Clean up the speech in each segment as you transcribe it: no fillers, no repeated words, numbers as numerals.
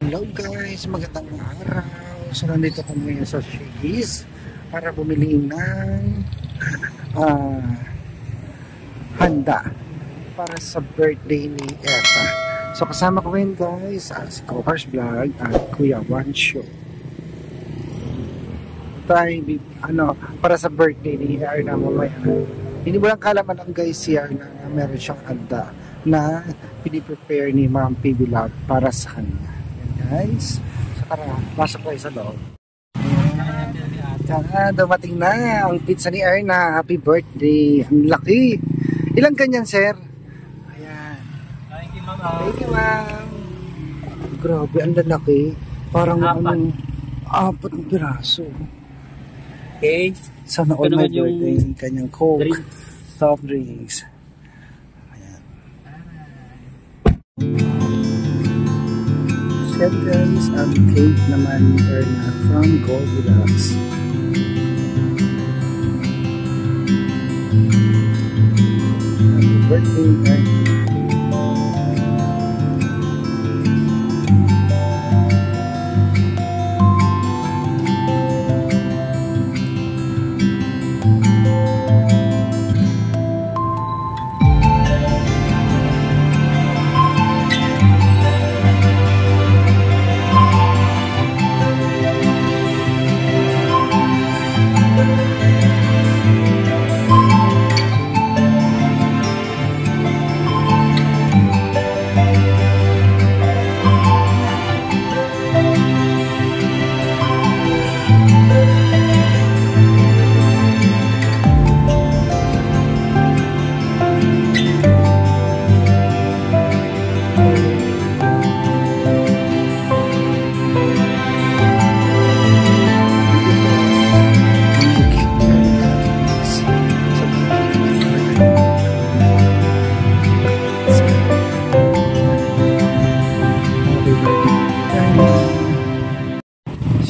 Hello guys, magandang araw. So nandito kami ngayon sa Shigis para bumili ng handa para sa birthday ni Eva. So kasama ko ngayon guys si Cohars Vlog at Kuya One Show. Tayo para sa birthday ni Erna mamaya. Hindi mo lang kalaman guys si Erna na meron siyang handa na piniprepare ni Ma'am PB Love para sa kanya. Guys, so tara, pasok tayo sa loob. Ayan, dumating na ang pizza ni Erna. Happy birthday. Ang laki. Ilang ganyan, sir? Ayan. Thank you, ma'am. Thank you, ma'am. Grabe, ang lalaki. Parang apat ng piraso. Okay. Sana all my birthday. Kanyang Coke, soft drinks. Yan guys, ang cake naman ni Erna from Goldilocks. Happy birthday, Erna.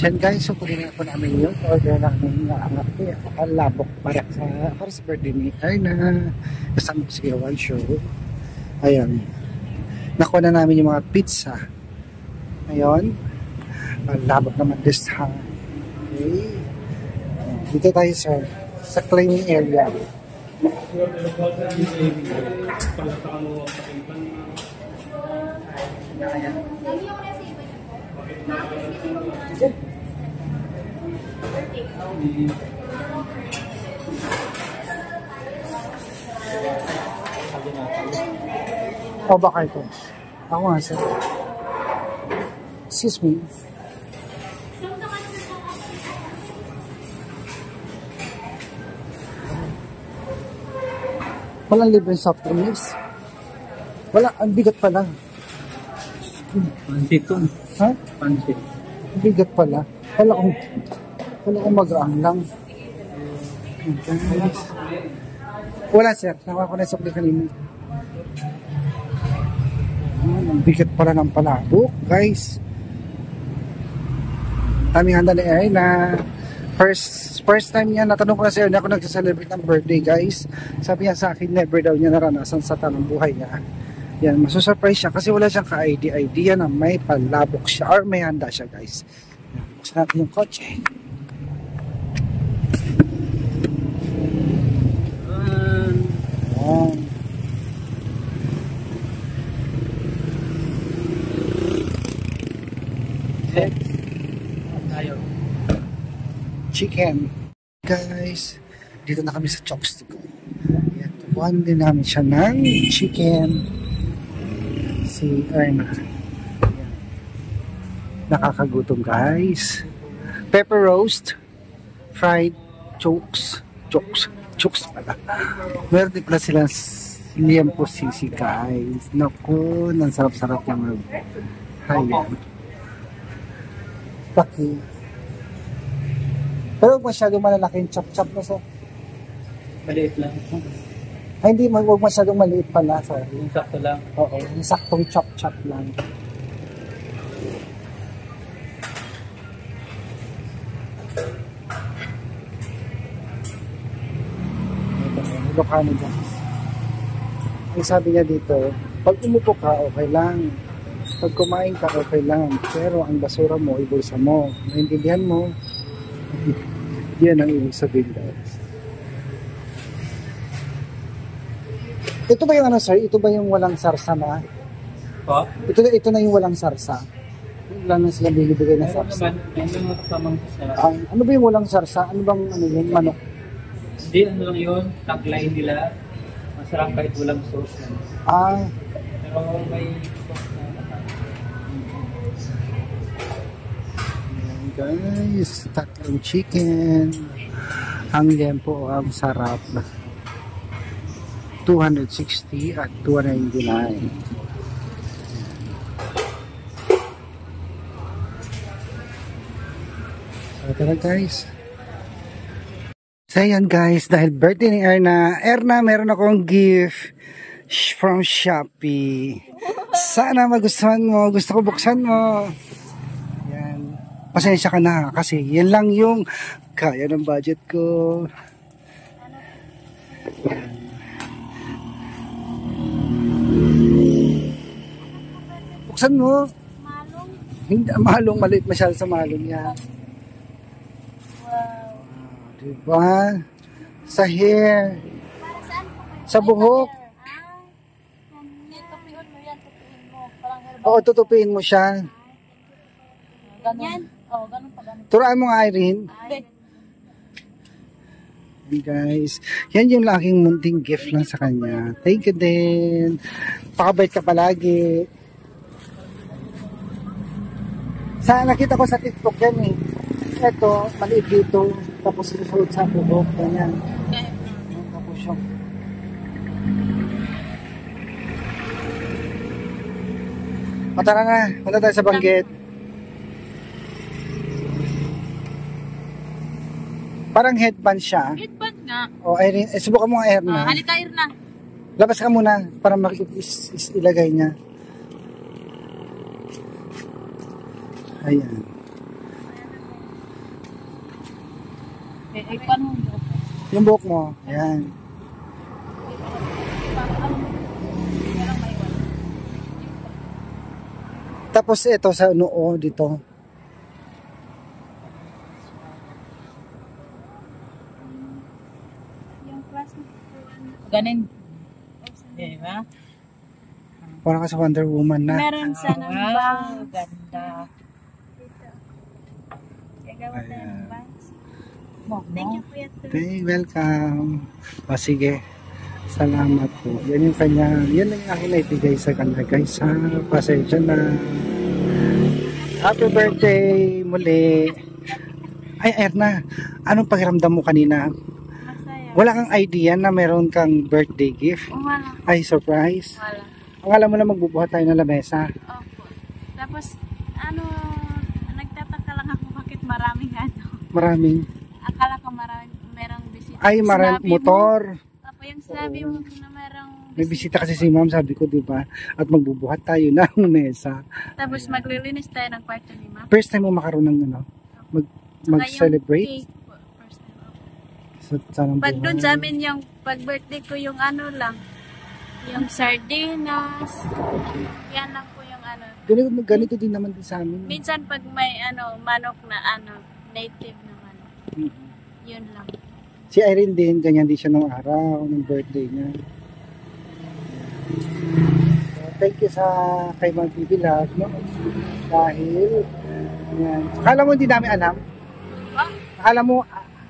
Yan guys, so kunin po namin yung order namin na labok para sa birthday ni Erna. Kasama ko si One Show. Ayan. Nakuha na namin yung mga pizza. Ngayon, labok naman this time. Okay. Dito tayo sa claiming area. Ayan. O baka ito. Ako nga sir. Excuse me. Walang libre soft drinks. Wala, ang bigat pala. Pansit to. Ha? Pansit. Ang bigat pala. Wala kong mag-aang lang. Wala sir. Nakuha ko na soft drink kanina. Ang bigat pala ng palabok, guys. Aming handa ni Erna. First time niya, natanong ko na si Erna ako nagsa-celebrate ng birthday, guys. Sabi niya sa akin, never daw niya naranasan sa tanong buhay niya. Yan, masusurprise siya kasi wala siyang ka-idea na may palabok siya or may handa siya, guys. Yan, buksan natin yung kotse. Yan. Chicken. Guys, dito na kami sa Chops to Go. Ayan, tubuhan din namin siya ng chicken. Si Erna. Ayan. Nakakagutom guys. Pepper roast, fried chokes pala. Meron din pala silang liempo sisi guys. Naku, nang sarap-sarap yung hayan. Paki. Pero huwag masyadong malalaki yung chop-chop na sir. Maliit lang. Ay hindi, huwag masyadong maliit pala sir. Yung sakto lang. Oo, yung saktong chop-chop lang. Ilocano guys. Ang sabi niya dito, pag umupo ka, okay lang. Pag kumain ka, okay lang. Pero ang basura mo, ibulsa mo. Naintindihan mo? Yan ang ibig sabihin, guys. Ito ba yung ano, sir? Ito ba yung walang sarsa na? Po? Ito na yung walang sarsa. Wala na silang bibigay na Meron sarsa. naman, may mga kasamang sarap. Ano ba yung walang sarsa? Ano bang ano yun? Manok? Hindi, ano lang yun, taglay nila. Masarap kahit walang sauce yan. Pero may sauce na Ayan, guys, tatlong chicken. Ang lempo ang sarap. 260 at 299. So, tara guys. So, ayan guys, dahil birthday ni Erna, meron akong gift from Shopee. Sana magustuhan mo. Gusto ko buksan mo. Yan. Pasensya ka na kasi yan lang yung kaya ng budget ko. Yan. Buksan mo. Malong? Hindi, malong. Maliit masyado sa malong yan. Wow. Diba? Sa hair. Para saan po kayo? Sa buhok. Tupiin mo yan, tupiin mo. Parang herbal. Oo, tutupiin mo siya. Ganun. Yan. Oo, ganun pa ganun. Turuan mo nga, Irene. Ay. Guys, yan yung laking munting gift lang sa kanya. Thank you din. Pakabait ka palagi. Nakita ko sa TikTok yan eh. Ito, maliit dito. Tapos susunod sa buhok. Ganyan. Tapos yung tara na. Punta tayo sa Banggit. Parang headband siya. Headband nga. O, Irene, subukan mo nga, Erna. Halika, Irna. Labas ka muna para ilagay niya. Ayan. Paano mo? Yung buhok mo. Ayan. Tapos ito sa noo dito. Ganin. Diba? Parang ka sa Wonder Woman na. Meron sana ng bangs. Ganda. Gagawa tayo ng bangs. Mo. Thank you, Kuya Tu. Okay, welcome. O sige. Salamat po. Yan yung kanya. Yan ang akin na ibigay sa kanya guys. Ha? Pasensya na. Happy birthday muli. Ay, Erna. Anong pakiramdam mo kanina? Masaya. Wala kang idea na meron kang birthday gift? Wala. Ay, surprise. Wala. Ang alam mo na magbubuhat tayo ng lamesa. Opo. Tapos, nagtataka lang ako bakit maraming Maraming. Akala ko merong bisita. Ay, Sinabi mo, motor. Opo, yung sinabi mo na merong May bisita kasi si ma'am, sabi ko, di ba? At magbubuhat tayo ng mesa. Tapos maglilinis tayo ng kwarto ni Ma'am. First time mo makaroon ng ano? Mag-celebrate? Saka yung cake po, first time. Sanang Pag doon buhay. sa amin yung pag-birthday ko yung ano lang, yung sardinas, yan lang po yung ano. Ganito din naman din sa amin. Minsan pag may manok na native na manok, Mhm. yun lang. Si Irene din, ganyan din siya nung araw, ng birthday niya. So, thank you sa kay Ma'am Bibi Love, no? Dahil, yan. Akala mo hindi namin alam? Oh,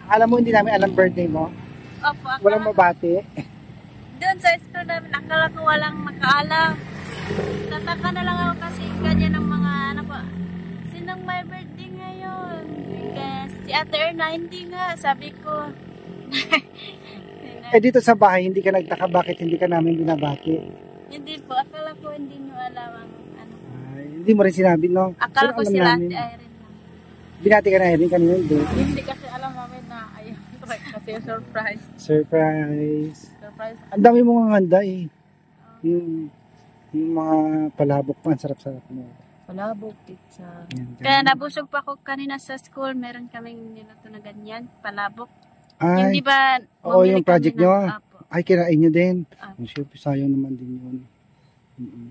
Akala mo hindi namin alam birthday mo? opo, Walang mabati? doon sa school namin, akala ko walang makaalam. Nataka na lang ako kasi ganyan ng mga ano po. Sinong may birthday ngayon? Yes, si Ate Erna, hindi nga, sabi ko. Eh dito sa bahay, hindi ka nagtaka bakit hindi ka namin binabati? Hindi po, akala ko hindi nyo alam ang ano. Ay, hindi mo rin sinabi, no? Akala Pero ko alam sila namin. Ate Irene lang. Binati ka na Irene kanina, hindi. Hindi kasi alam namin na ayun. Kasi surprise. Surprise. Surprise. Ang dami mong handa eh. Yung mga palabok pa, ang sarap-sarap mo. Palabok, pizza. Yan, Kaya ganyan. nabusog pa ako kanina sa school, meron kaming niluto na ganyan, palabok. Ay, Yung di ba, oo, bumili yung project kami ng- nyo. Apo. Ay, kinain nyo din. Ah. Ang siyempre, sayang naman din yun. Mm-mm.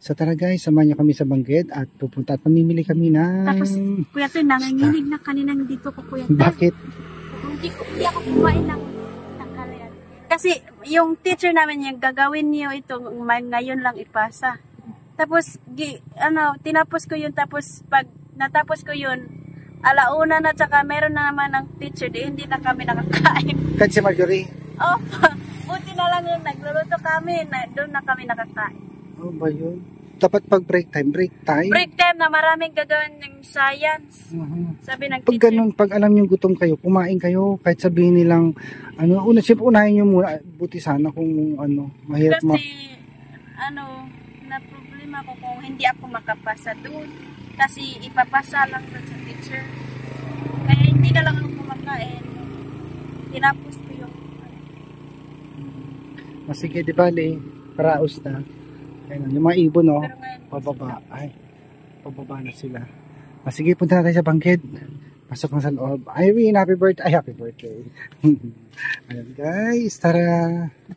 So tara guys, samahan niyo kami sa Bangged at pupunta at mamimili kami ng... Tapos, Kuya Toy, nanginginig na kaninang dito ko, Kuya Toy. Bakit? Hindi ako kumain ng tanghalian. Kasi, yung teacher namin, yung gagawin niyo ito, ngayon lang ipasa. Tapos, tinapos ko yun, tapos pag natapos ko yun, alauna na, tsaka meron na naman ng teacher, di hindi na kami nakakain. Kan si Marjorie? Oh, buti na lang yung nagluluto kami, doon na kami nakakain. Oh ba yun? Dapat pag break time. Break time na maraming gagawin ng science. Sabi ng Pag teacher. ganun, pag alam nyo gutom kayo, kumain kayo, kahit sabihin nilang, siyempre unahin nyo muna, buti sana kung mahirap Kasi, na problema ko kung hindi ako makapasa doon. Kasi ipapasa lang doon sa teacher. Kaya hindi na lang ako kumakain. Tinapos ko yung... Sige, di ba, paraos na. Ayun, yung mga ibon, no? Pero ngayon, Pababa. Ay, pababa na sila. Sige, punta na tayo sa Bangged. Pasok na sa loob. Irene, happy birthday. Ay, happy birthday. Ayan, guys, tara.